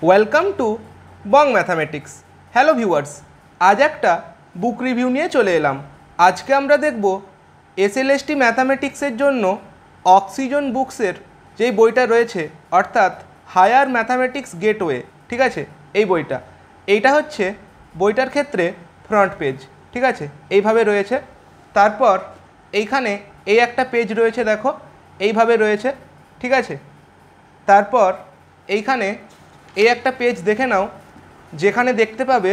Welcome to Bong mathematics. Hello viewers, আজ একটা বুক review নিয়ে চলে এলাম। আজকে আমরা দেখব এসএলএসটি ম্যাথামেটিক্সের জন্য অক্সিজন বুকসের যেই বইটা রয়েছে, অর্থাৎ হায়ার ম্যাথামেটিক্স গেটওয়ে। ঠিক আছে, এই বইটা এইটা হচ্ছে বইটার ক্ষেত্রে ফ্রন্ট পেজ। ঠিক আছে, এইভাবে রয়েছে। তারপর এইখানে এই একটা পেজ রয়েছে, দেখো এইভাবে রয়েছে। ঠিক আছে, তারপর এইখানে এই একটা পেজ দেখে নাও, যেখানে দেখতে পাবে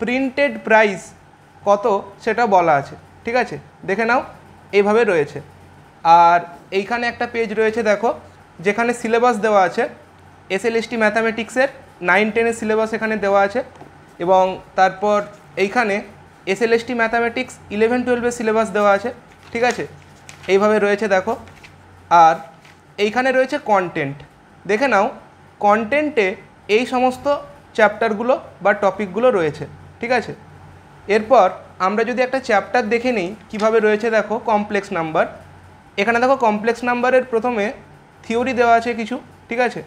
প্রিন্টেড প্রাইস কত সেটা বলা আছে। ঠিক আছে, দেখে নাও, এইভাবে রয়েছে। আর এইখানে একটা পেজ রয়েছে, দেখো, যেখানে সিলেবাস দেওয়া আছে এসএলএসটি ম্যাথামেটিক্সের 9-10 সিলেবাস এখানে দেওয়া আছে। এবং তারপর এইখানে এসএলএসটি ম্যাথামেটিক্স 11-12 সিলেবাস দেওয়া আছে। ঠিক আছে, এইভাবে রয়েছে, দেখো। আর এইখানে রয়েছে কন্টেন্ট, দেখে নাও, কন্টেন্টে এই সমস্ত চ্যাপ্টারগুলো বা টপিকগুলো রয়েছে। ঠিক আছে, এরপর আমরা যদি একটা চ্যাপ্টার দেখে নিই কীভাবে রয়েছে, দেখো কমপ্লেক্স নাম্বার। এখানে দেখো কমপ্লেক্স নাম্বারের প্রথমে থিওরি দেওয়া আছে কিছু। ঠিক আছে,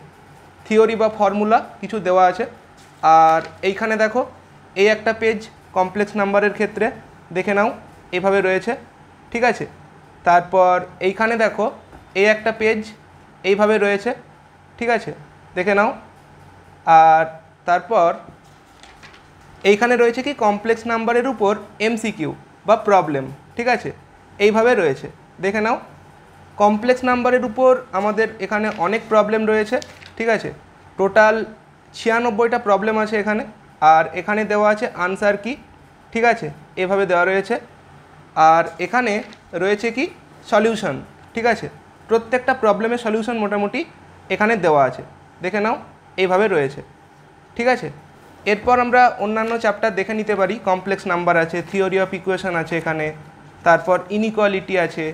থিওরি বা ফর্মুলা কিছু দেওয়া আছে। আর এইখানে দেখো এই একটা পেজ কমপ্লেক্স নাম্বারের ক্ষেত্রে, দেখে নাও, এইভাবে রয়েছে। ঠিক আছে, তারপর এইখানে দেখো এই একটা পেজ এইভাবে রয়েছে। ঠিক আছে, দেখে নাও। আর তারপর এইখানে রয়েছে কি কমপ্লেক্স নাম্বারের উপর এমসিকিউ বা প্রবলেম। ঠিক আছে, এইভাবে রয়েছে, দেখে নাও। কমপ্লেক্স নাম্বারের উপর আমাদের এখানে অনেক প্রবলেম রয়েছে। ঠিক আছে, টোটাল 96টা প্রবলেম আছে এখানে। আর এখানে দেওয়া আছে আনসার কি। ঠিক আছে, এভাবে দেওয়া রয়েছে। আর এখানে রয়েছে কি সলিউশন। ঠিক আছে, প্রত্যেকটা প্রবলেমের সলিউশন মোটামুটি এখানে দেওয়া আছে, দেখে নাও, এইভাবে রয়েছে। ঠিক আছে, এরপর আমরা অন্যান্য চ্যাপ্টার দেখে নিতে পারি। কমপ্লেক্স নাম্বার আছে, থিওরি অফ ইকুয়েশন আছে এখানে, তারপর ইনইকুয়ালিটি আছে,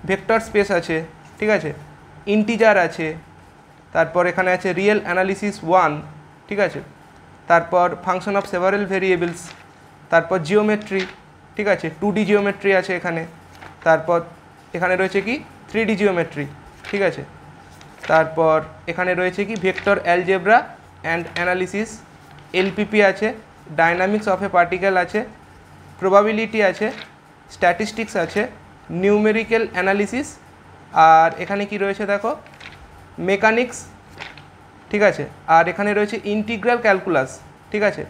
ভেক্টর স্পেস আছে। ঠিক আছে, ইন্টিজার আছে, তারপর এখানে আছে রিয়েল অ্যানালিসিস 1। ঠিক আছে, তারপর ফাংশন অফ সেভারেল ভেরিয়েবলস, তারপর জিওমেট্রি। ঠিক আছে, 2D জিওমেট্রি আছে এখানে। তারপর এখানে রয়েছে কি 3D জিওমেট্রি। ঠিক আছে, তারপর এখানে রয়েছে কি vector algebra and analysis, LPP আছে, ডাইনামিক্স অফ এ পার্টিকেল আছে, প্রবাবিলিটি আছে, স্ট্যাটিস্টিক্স আছে, নিউমেরিক্যাল অ্যানালিসিস। আর এখানে কি রয়েছে, দেখো মেকানিক্স। ঠিক আছে, আর এখানে রয়েছে ইন্টিগ্রাল ক্যালকুলাস। ঠিক আছে,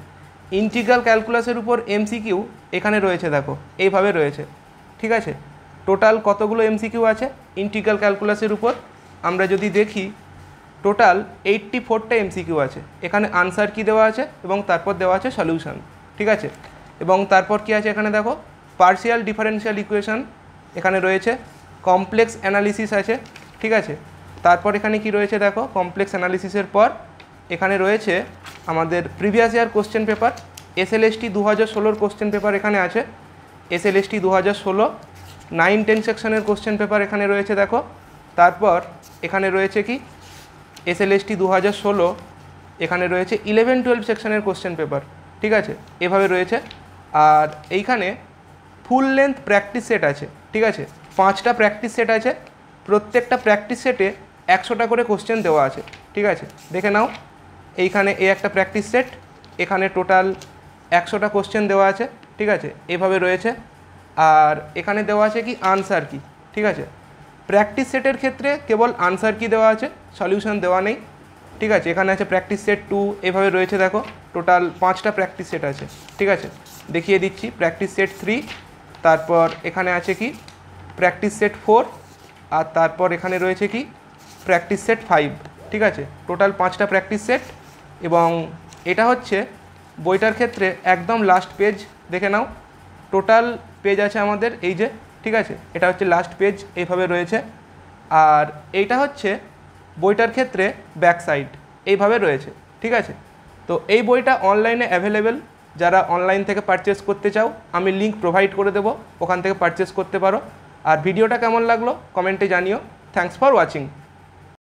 ইন্টিগ্রাল ক্যালকুলাসের উপর এমসিকিউ এখানে রয়েছে, দেখো এইভাবে রয়েছে। ঠিক আছে, টোটাল কতগুলো এমসিকিউ আছে ইন্টিগ্রাল ক্যালকুলাসের উপর আমরা যদি দেখি, টোটাল 84টা এমসিকিউ আছে। এখানে আনসার কি দেওয়া আছে এবং তারপর দেওয়া আছে সলিউশন। ঠিক আছে, এবং তারপর কি আছে এখানে, দেখো পার্শিয়াল ডিফারেনশিয়াল ইকুয়েশন এখানে রয়েছে, কমপ্লেক্স অ্যানালিসিস আছে। ঠিক আছে, তারপর এখানে কি রয়েছে, দেখো কমপ্লেক্স অ্যানালিসিসের পর এখানে রয়েছে আমাদের previous year question paper, SLST 2016 question paper এখানে আছে। এসএলএসটি 2016 9-10 সেকশনের কোশ্চেন পেপার এখানে রয়েছে, দেখো। তারপর এখানে রয়েছে কি এসএলএসটি 2016 এখানে রয়েছে 11-12 সেকশনের কোশ্চেন পেপার। ঠিক আছে, এভাবে রয়েছে। আর এইখানে ফুল লেন্থ প্র্যাকটিস সেট আছে। ঠিক আছে, 5টা প্র্যাকটিস সেট আছে, প্রত্যেকটা প্র্যাকটিস সেটে 100টা করে কোশ্চেন দেওয়া আছে। ঠিক আছে, দেখে নাও, এইখানে এই একটা প্র্যাকটিস সেট, এখানে টোটাল 100টা কোশ্চেন দেওয়া আছে। ঠিক আছে, এভাবে রয়েছে। আর এখানে দেওয়া আছে কি আনসার কি। ঠিক আছে, প্র্যাকটিস সেটের ক্ষেত্রে কেবল আনসার কি দেওয়া আছে, সলিউশন দেওয়া নেই। ঠিক আছে, এখানে আছে প্র্যাকটিস সেট 2, এভাবে রয়েছে, দেখো টোটাল 5টা প্র্যাকটিস সেট আছে। ঠিক আছে, দেখিয়ে দিচ্ছি প্র্যাকটিস সেট 3, তারপর এখানে আছে কি প্র্যাকটিস সেট 4, আর তারপর এখানে রয়েছে কি প্র্যাকটিস সেট 5। ঠিক আছে, টোটাল 5টা প্র্যাকটিস সেট। এবং এটা হচ্ছে বইটার ক্ষেত্রে একদম লাস্ট পেজ, দেখে নাও, টোটাল পেজ আছে আমাদের এই যে। ঠিক আছে, এটা হচ্ছে লাস্ট পেজ, এইভাবে রয়েছে। আর এইটা হচ্ছে বইটার ক্ষেত্রে ব্যাক সাইড, এইভাবে রয়েছে। ঠিক আছে, তো এই বইটা অনলাইনে অ্যাভেলেবেল, যারা অনলাইন থেকে পারচেস করতে চাও আমি লিঙ্ক প্রোভাইড করে দেবো, ওখান থেকে পারচেস করতে পারো। আর ভিডিওটা কেমন লাগলো কমেন্টে জানিও। Thanks for watching.